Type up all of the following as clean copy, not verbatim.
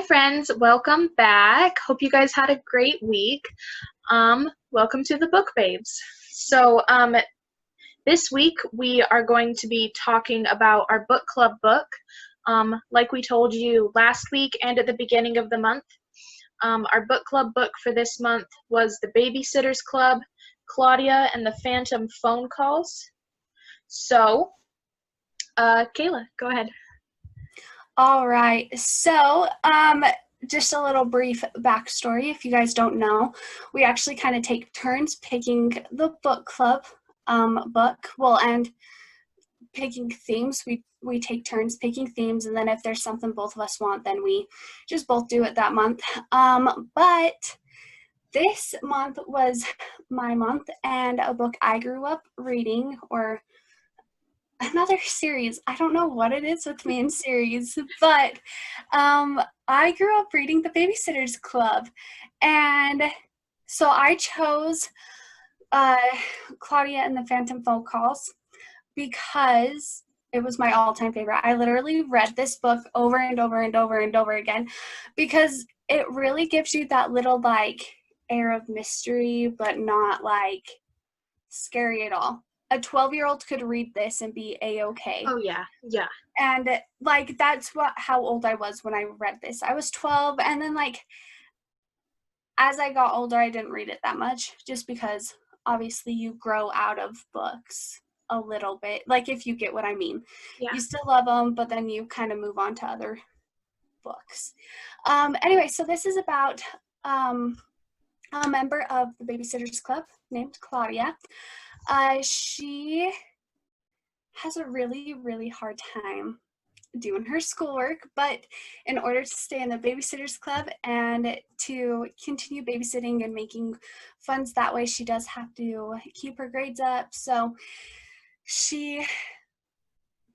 friends, welcome back. Hope you guys had a great week. Welcome to the Book Babes. This week we are going to be talking about our book club book. Like we told you last week and at the beginning of the month, our book club book for this month was The Babysitter's Club, Claudia and the Phantom Phone Calls. So, Kayla, go ahead. All right, so just a little brief backstory. If you guys don't know, we actually kind of take turns picking the book club book. Well, and picking themes. We take turns picking themes, and then if there's something both of us want, then we just both do it that month. But this month was my month, and a book I grew up reading, or another series. I don't know what it is with me in series, but I grew up reading The Babysitter's Club, and so I chose Claudia and the Phantom Phone Calls because it was my all-time favorite. I literally read this book over and over and over and over again because it really gives you that little like air of mystery, but not like scary at all. A 12-year-old could read this and be a-okay. Oh yeah. And like that's how old I was when I read this. I was 12, and then like as I got older, I didn't read it that much just because obviously you grow out of books a little bit. Like if you get what I mean. Yeah. You still love them, but then you kind of move on to other books. Anyway, so this is about a member of the Babysitter's Club named Claudia. She has a really, really hard time doing her schoolwork, but in order to stay in the Babysitter's Club and to continue babysitting and making funds that way, she does have to keep her grades up. So she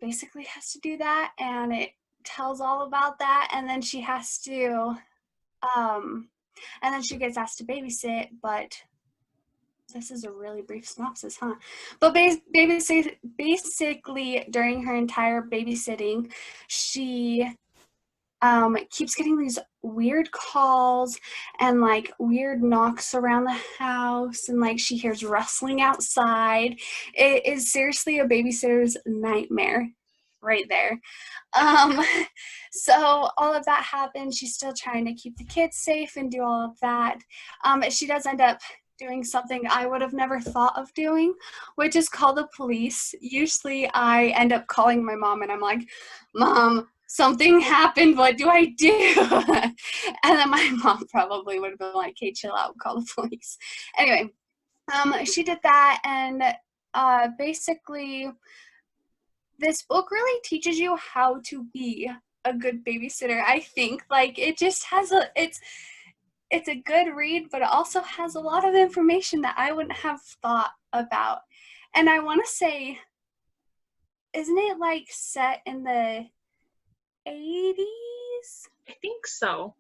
basically has to do that, and it tells all about that, and then she has to, and then she gets asked to babysit, but this is a really brief synopsis, huh? But basically, during her entire babysitting, she keeps getting these weird calls and like weird knocks around the house, and like she hears rustling outside. It is seriously a babysitter's nightmare right there. So all of that happens. She's still trying to keep the kids safe and do all of that. She does end up doing something I would have never thought of doing, which is call the police. Usually I end up calling my mom and I'm like, Mom, something happened, what do I do? And then my mom probably would have been like, hey, chill out, call the police. Anyway, she did that, and basically this book really teaches you how to be a good babysitter. I think like it just has it's a good read, but it also has a lot of information that I wouldn't have thought about. And I want to say, isn't it like set in the 80s? I think so.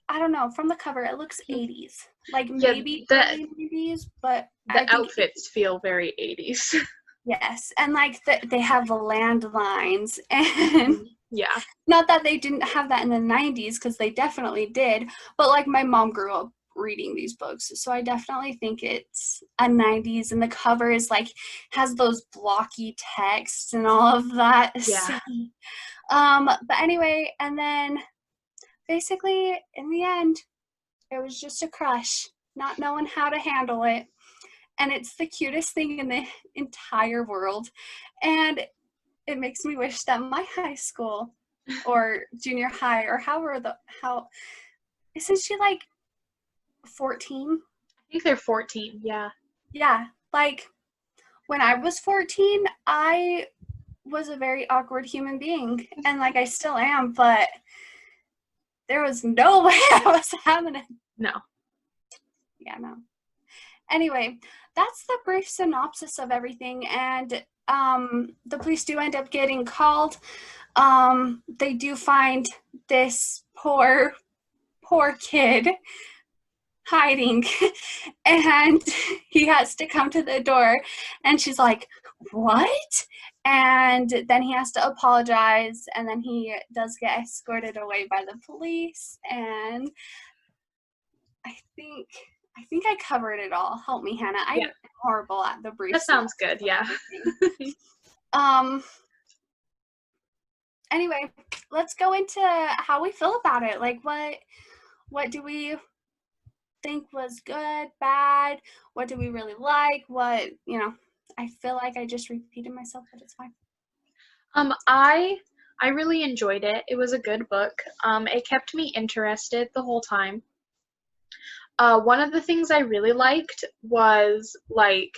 I don't know. From the cover, it looks 80s. Like Yeah, maybe early 80s, but the outfits feel very 80s. Yes, and like they have landlines, and yeah. Not that they didn't have that in the 90s, because they definitely did, but like my mom grew up reading these books, so I definitely think it's a 90s, and the cover is like has those blocky texts and all of that. Yeah. But anyway, and then basically in the end, it was just a crush, not knowing how to handle it. And it's the cutest thing in the entire world. And it makes me wish that my high school or junior high or how isn't she like 14? I think they're 14, yeah. Yeah, like when I was 14, I was a very awkward human being, and like I still am, but there was no way I was having it. No. Yeah, no. Anyway, that's the brief synopsis of everything, and the police do end up getting called. They do find this poor kid hiding, and he has to come to the door, and she's like, what? And then he has to apologize, and then he does get escorted away by the police. And I think I covered it all. Help me, Hannah. I'm horrible at the brief. That sounds good. Yeah. Anyway, let's go into how we feel about it. Like, what do we think was good, bad? What do we really like? What, I feel like I just repeated myself, but it's fine. I really enjoyed it. It was a good book. It kept me interested the whole time. One of the things I really liked was like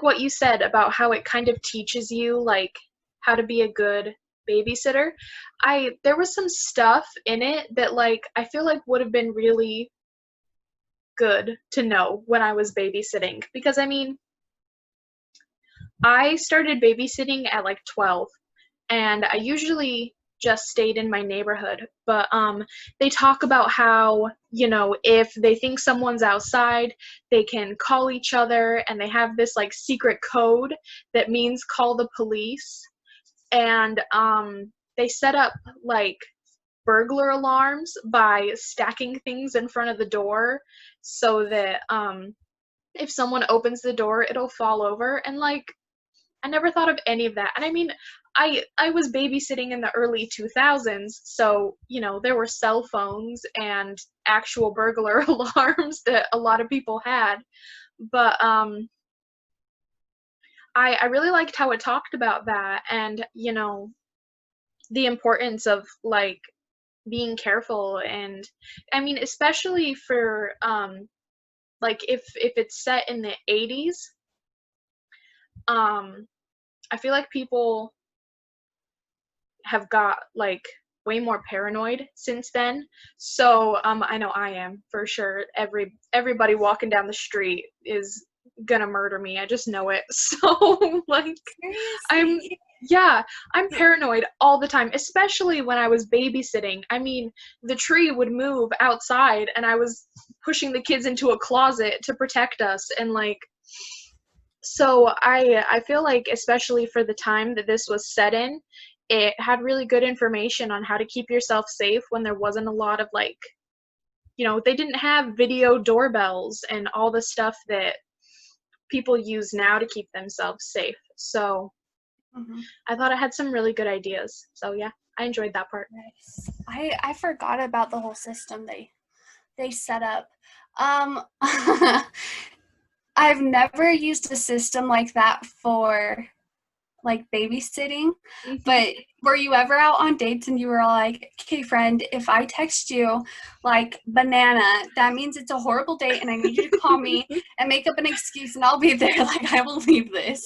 what you said about how it kind of teaches you like how to be a good babysitter. There was some stuff in it that like I feel like would have been really good to know when I was babysitting, because I mean, I started babysitting at like 12, and I usually just stayed in my neighborhood, but they talk about how, if they think someone's outside, they can call each other, and they have this like secret code that means call the police. And they set up like burglar alarms by stacking things in front of the door so that if someone opens the door, it'll fall over. And like, I never thought of any of that. And I mean, I was babysitting in the early 2000s, so, there were cell phones and actual burglar alarms that a lot of people had. But I really liked how it talked about that, and, the importance of like being careful. And I mean, especially for like if it's set in the 80s, I feel like people have got like way more paranoid since then. So I know I am for sure. Everybody walking down the street is gonna murder me. I just know it. So like Seriously? I'm paranoid all the time, especially when I was babysitting. I mean, the tree would move outside and I was pushing the kids into a closet to protect us, and like, so I feel like, especially for the time that this was set in, it had really good information on how to keep yourself safe when there wasn't a lot of like, they didn't have video doorbells and all the stuff that people use now to keep themselves safe. So I thought it had some really good ideas. So yeah, I enjoyed that part. Nice. I forgot about the whole system they set up. I've never used a system like that for like babysitting, but were you ever out on dates and you were like, okay friend, if I text you like banana, that means it's a horrible date and I need you to call me and make up an excuse and I'll be there, like I will leave this?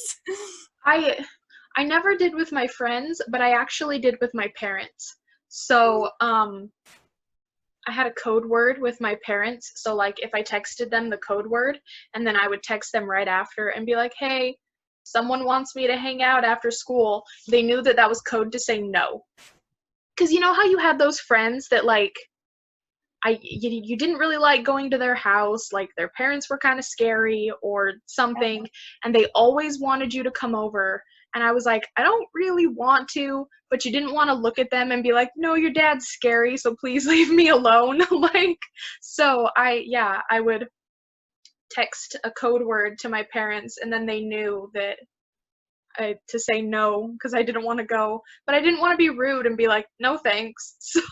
I never did with my friends, but I actually did with my parents. So I had a code word with my parents. So like if I texted them the code word and then I would text them right after and be like, hey, someone wants me to hang out after school, they knew that that was code to say no. Because you know how you had those friends that like, you didn't really like going to their house, like their parents were kind of scary or something, and they always wanted you to come over. And I was like, I don't really want to, but you didn't want to look at them and be like, no, your dad's scary, so please leave me alone. Like, so I would text a code word to my parents, and then they knew that to say no because I didn't want to go, but I didn't want to be rude and be like, no thanks. So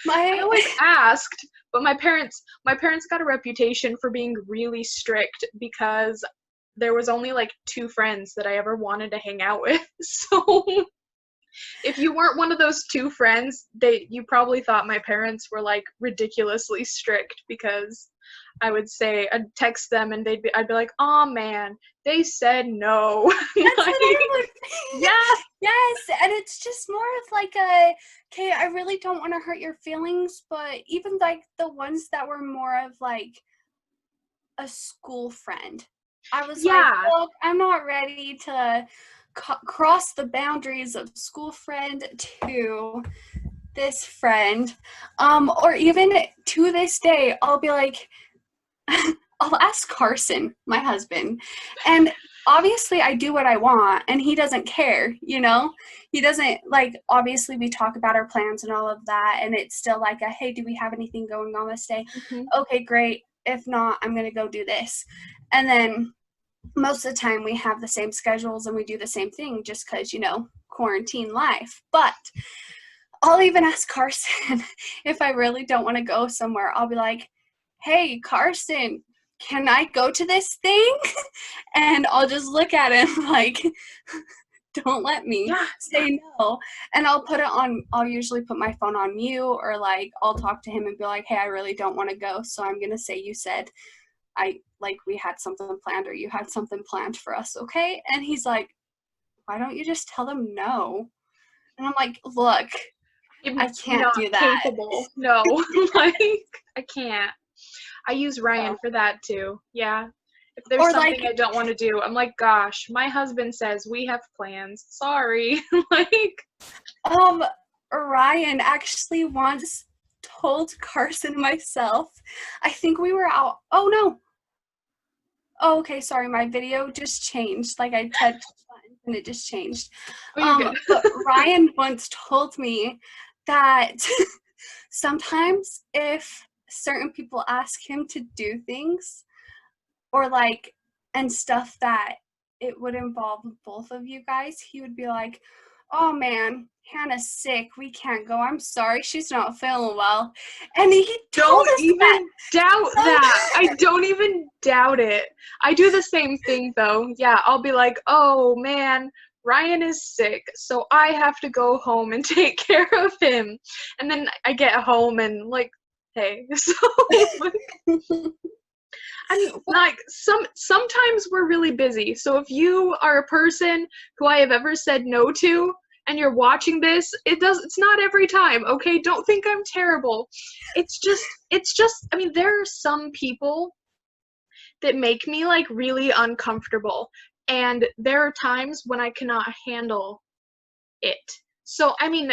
I always asked, but my parents got a reputation for being really strict because there was only like 2 friends that I ever wanted to hang out with. So if you weren't one of those 2 friends, you probably thought my parents were like ridiculously strict, because I'd text them and I'd be like, oh man, they said no. That's like, what I would. Yes, and it's just more of like okay, I really don't want to hurt your feelings, but even like the ones that were more of like a school friend, I was like, look, I'm not ready to cross the boundaries of school friend to this friend. Or even to this day, I'll be like, I'll ask Carson, my husband, and obviously I do what I want and he doesn't care, you know? He doesn't, like, obviously we talk about our plans and all of that, and it's still like a, hey, do we have anything going on this day? Mhm. Okay, great. If not, I'm going to go do this. And then most of the time we have the same schedules and we do the same thing just because, you know, quarantine life. But I'll even ask Carson if I really don't want to go somewhere. I'll be like, hey, Carson, can I go to this thing? And I'll just look at him like, don't let me Yeah. say no. And I'll usually put my phone on mute, or like I'll talk to him and be like, hey, I really don't want to go. So I'm going to say, you said we had something planned, or you had something planned for us. Okay. And he's like, why don't you just tell them no? And I'm like, look, I'm I can't not do that. capable. No. Like, I can't. I use Ryan So, for that too. Yeah. If there's or something like, I don't want to do, I'm like, gosh, my husband says we have plans. Sorry. Like, um, Ryan actually once told Carson and myself, I think we were out. Oh no. Oh, okay, sorry, my video just changed. Like I touched buttons and it just changed. oh, you're good. But Ryan once told me that sometimes if certain people ask him to do things, or like, and stuff that it would involve both of you guys, he would be like, oh man, Hannah's sick, we can't go, I'm sorry, she's not feeling well. And he told Don't us that. even doubt that. I don't even doubt it. I do the same thing though. Yeah, I'll be like, oh man, Ryan is sick, so I have to go home and take care of him. And then I get home and like, hey, so like, I mean, like sometimes we're really busy. So if you are a person who I have ever said no to and you're watching this, it's not every time, okay? Don't think I'm terrible. It's just I mean, there are some people that make me like really uncomfortable, and there are times when I cannot handle it. So I mean,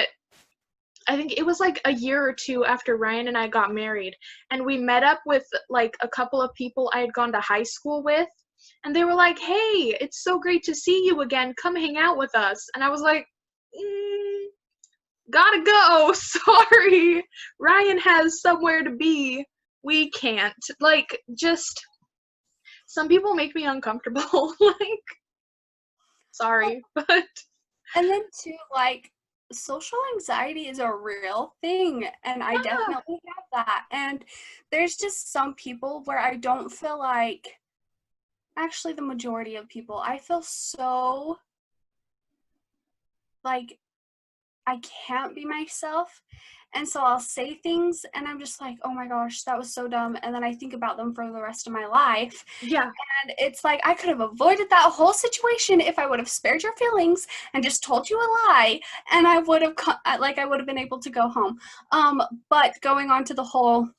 I think it was like a year or two after Ryan and I got married, and we met up with like a couple of people I had gone to high school with, and they were like, "Hey, it's so great to see you again. Come hang out with us." And I was like, "Gotta go. Sorry. Ryan has somewhere to be. We can't." Like, just some people make me uncomfortable. Like, sorry, but And then too, like, social anxiety is a real thing, and I yeah, definitely have that. And there's just some people where I don't feel like, actually, the majority of people, I feel so like I can't be myself. And so I'll say things and I'm just like, oh my gosh, that was so dumb. And then I think about them for the rest of my life. yeah. And it's like I could have avoided that whole situation if I would have spared your feelings and just told you a lie, and I would have I would have been able to go home. But going on to the whole,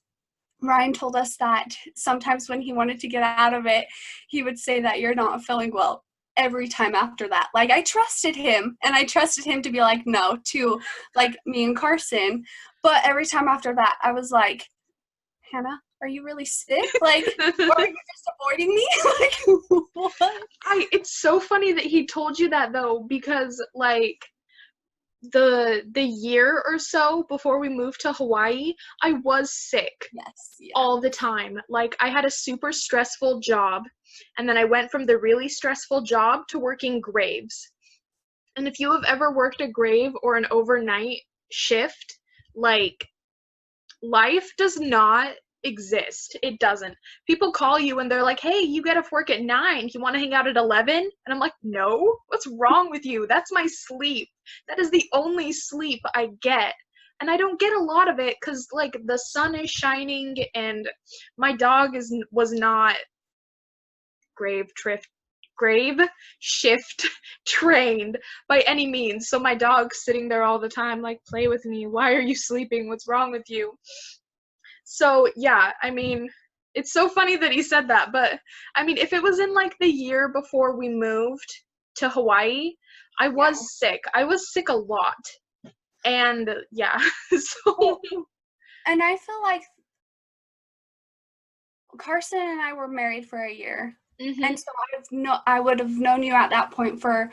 Ryan told us that sometimes when he wanted to get out of it, he would say that you're not feeling well every time after that. Like, I trusted him, and I trusted him to be like, no, to like me and Carson. But every time after that, I was like, Hannah, are you really sick? Like, or are you just avoiding me? Like, what? It's so funny that he told you that though, because like the year or so before we moved to Hawaii, I was sick Yes, yeah. all the time. Like I had a super stressful job, and then I went from the really stressful job to working graves. And if you have ever worked a grave or an overnight shift, like life does not exist. It doesn't. People call you and they're like, "Hey, you get off work at 9. You want to hang out at 11?" And I'm like, "No. What's wrong with you? That's my sleep. That is the only sleep I get." And I don't get a lot of it cuz like the sun is shining and my dog was not grave trift grave shift trained by any means. So my dog's sitting there all the time like, "Play with me. Why are you sleeping? What's wrong with you?" So yeah, I mean, it's so funny that he said that, but I mean, if it was in like the year before we moved to Hawaii, I Yeah. was sick. I was sick a lot. And yeah, Well, so and I feel like Carson and I were married for a year. Mhm. And so I would have known you at that point for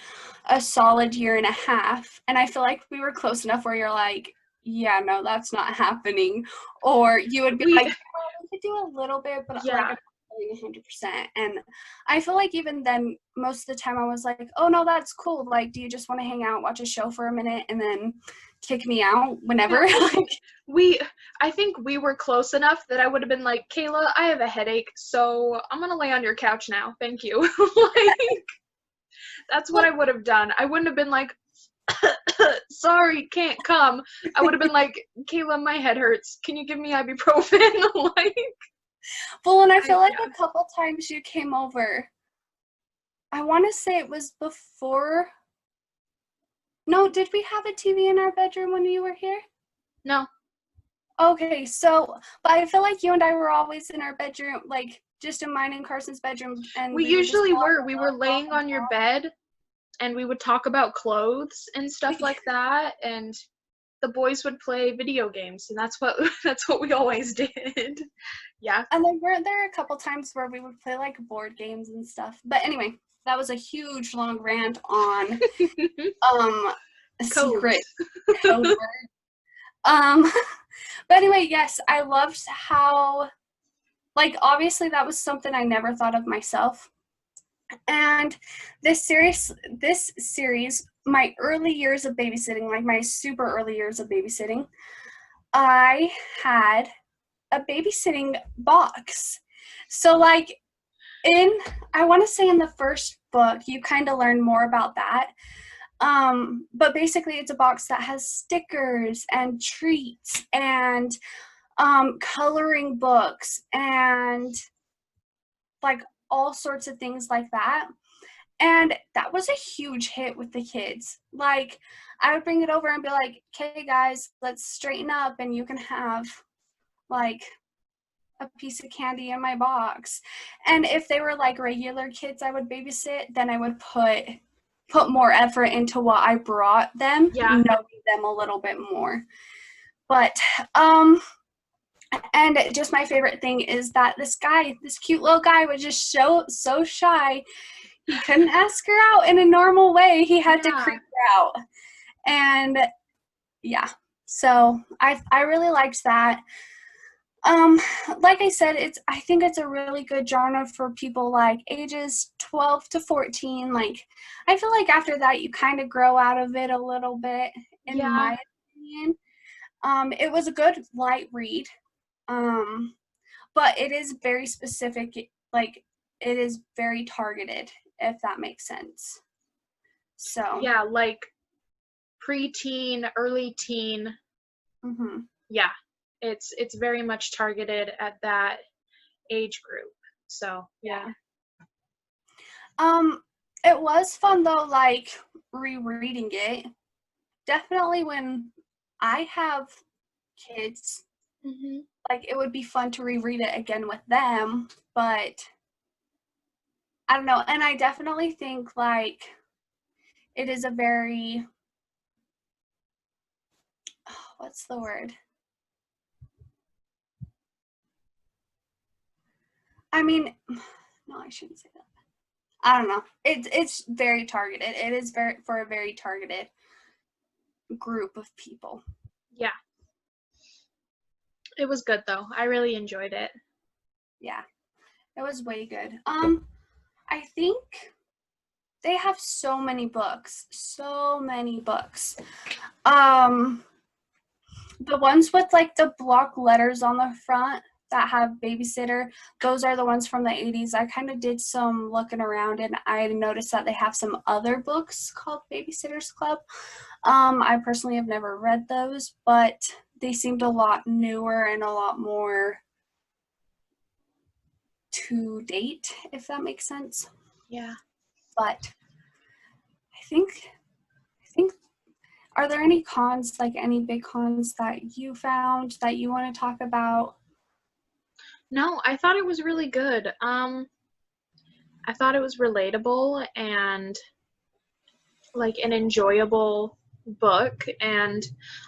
a solid year and a half. And I feel like we were close enough where you're like, yeah, no, that's not happening. Or you would be We like, well, we could do a little bit, but like yeah. I'm not doing 100%. And I feel like even then, most of the time I was like, oh no, that's cool. Like, do you just want to hang out, watch a show for a minute, and then kick me out whenever? Yeah. I think we were close enough that I would have been like, Kayla, I have a headache, so I'm gonna lay on your couch now. Thank you. Like, that's what I would have done. I wouldn't have been like, sorry, can't come. I would have been like, Kayla, my head hurts. Can you give me ibuprofen? Like, Well, and I feel like yeah. a couple times you came over. I want to say it was before. No, did we have a TV in our bedroom when you were here? No. Okay, so, but I feel like you and I were always in our bedroom, like just in mine and Carson's bedroom, and We we would just usually pull out were. the We were laptop laying and on your bed and we would talk about clothes and stuff talk. like that, and the boys would play video games, and that's what that's what we always did. Yeah. And then weren't there a couple times where we would play like board games and stuff? But anyway, that was a huge long rant on a secret Codes. code word. Um, but anyway, yes, I loved how, like, obviously that was something I never thought of myself. And this series, my early years of babysitting, like my super early years of babysitting, I had a babysitting box. So like I want to say in the first book, you kind of learn more about that. But basically it's a box that has stickers and treats and coloring books and like all sorts of things like that. And that was a huge hit with the kids. Like, I would bring it over and be like, okay, guys, let's straighten up and you can have like a piece of candy in my box. And if they were like regular kids I would babysit, then I would put more effort into what I brought them, Yeah. knowing them a little bit more. But and just my favorite thing is that this cute little guy was just so shy. He couldn't ask her out in a normal way. He had to Yeah. creep her out. And yeah. So I really liked that. Like I said, I think it's a really good genre for people like ages 12 to 14. Like I feel like after that you kind of grow out of it a little bit, in Yeah. my opinion. It was a good light read. But it is very specific, like it is very targeted, if that makes sense. So Yeah, like preteen, early teen. mhm. Yeah. It's very much targeted at that age group. So, yeah. um it was fun though, like rereading it. Definitely when I have kids, Mhm. like it would be fun to reread it again with them, but I don't know. And I definitely think like it is a very what's the word? I mean, no, I shouldn't say that. I don't know. It's very targeted. It is very for a very targeted group of people. Yeah. It was good though. I really enjoyed it. Yeah, it was way good. I think they have so many books, so many books. The ones with like the block letters on the front that have Babysitter, those are the ones from the 80s. I kind of did some looking around and I noticed that they have some other books called Babysitter's Club. I personally have never read those, but they seemed a lot newer and a lot more to date, if that makes sense. Yeah. But I think are there any cons, like any big cons that you found that you want to talk about? No, I thought it was really good. I thought it was relatable and like an enjoyable book, and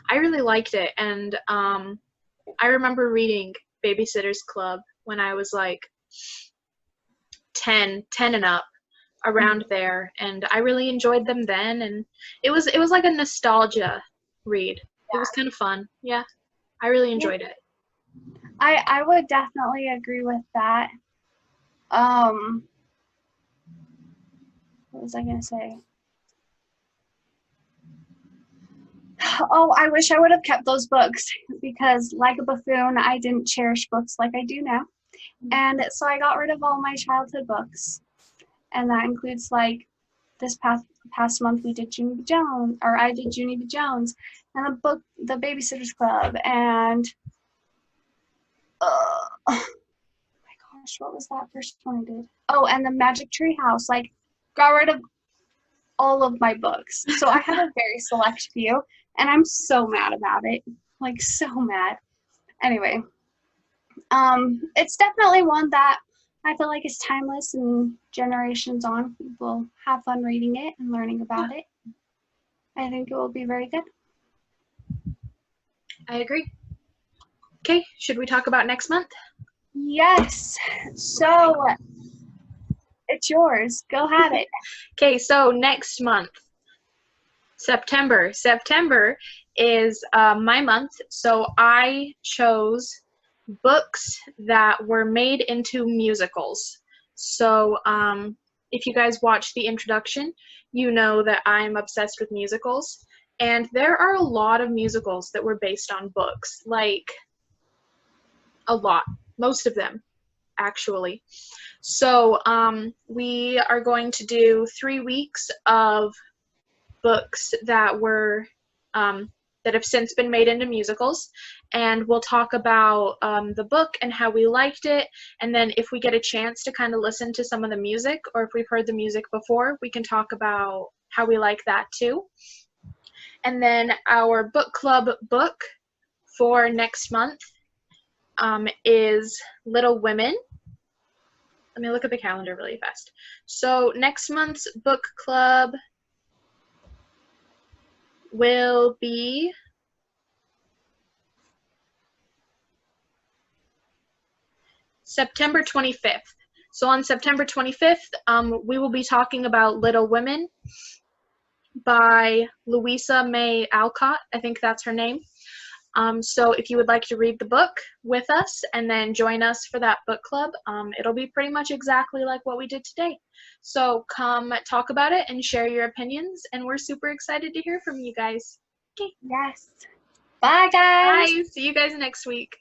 I really liked it. And I remember reading Babysitter's Club when I was like 10 and up, around there, and I really enjoyed them then, and it was like a nostalgia read. It was kind of fun. Yeah, I really enjoyed it. I would definitely agree with that. What was I gonna say? Oh, I wish I would have kept those books because, like a buffoon, I didn't cherish books like I do now. And so I got rid of all my childhood books. And that includes, like, this past month we did Junie B. Jones, or I did Junie B. Jones, and the Babysitter's Club, and oh my gosh, what was that first one I did? Oh, and the Magic Tree House. Like, got rid of all of my books. So I have a very select few, and I'm so mad about it. Like, so mad. Anyway, it's definitely one that I feel like is timeless, and generations on will have fun reading it and learning about it. I think it will be very good. I agree. Okay, should we talk about next month? Yes. So it's yours. Go have it. Okay, so next month, September. September is my month, so I chose books that were made into musicals. So if you guys watched the introduction, you know that I'm obsessed with musicals, and there are a lot of musicals that were based on books, like a lot, most of them actually. So we are going to do 3 weeks of books that were that have since been made into musicals, and we'll talk about the book and how we liked it, and then if we get a chance to kind of listen to some of the music, or if we've heard the music before, we can talk about how we like that too. And then our book club book for next month is Little Women. Let me look at the calendar really fast. So next month's book club will be September 25th. So on September 25th, we will be talking about Little Women by Louisa May Alcott. I think that's her name. So if you would like to read the book with us and then join us for that book club, it'll be pretty much exactly like what we did today. So come talk about it and share your opinions, and we're super excited to hear from you guys. Okay. Yes. Bye, guys. Bye. See you guys next week.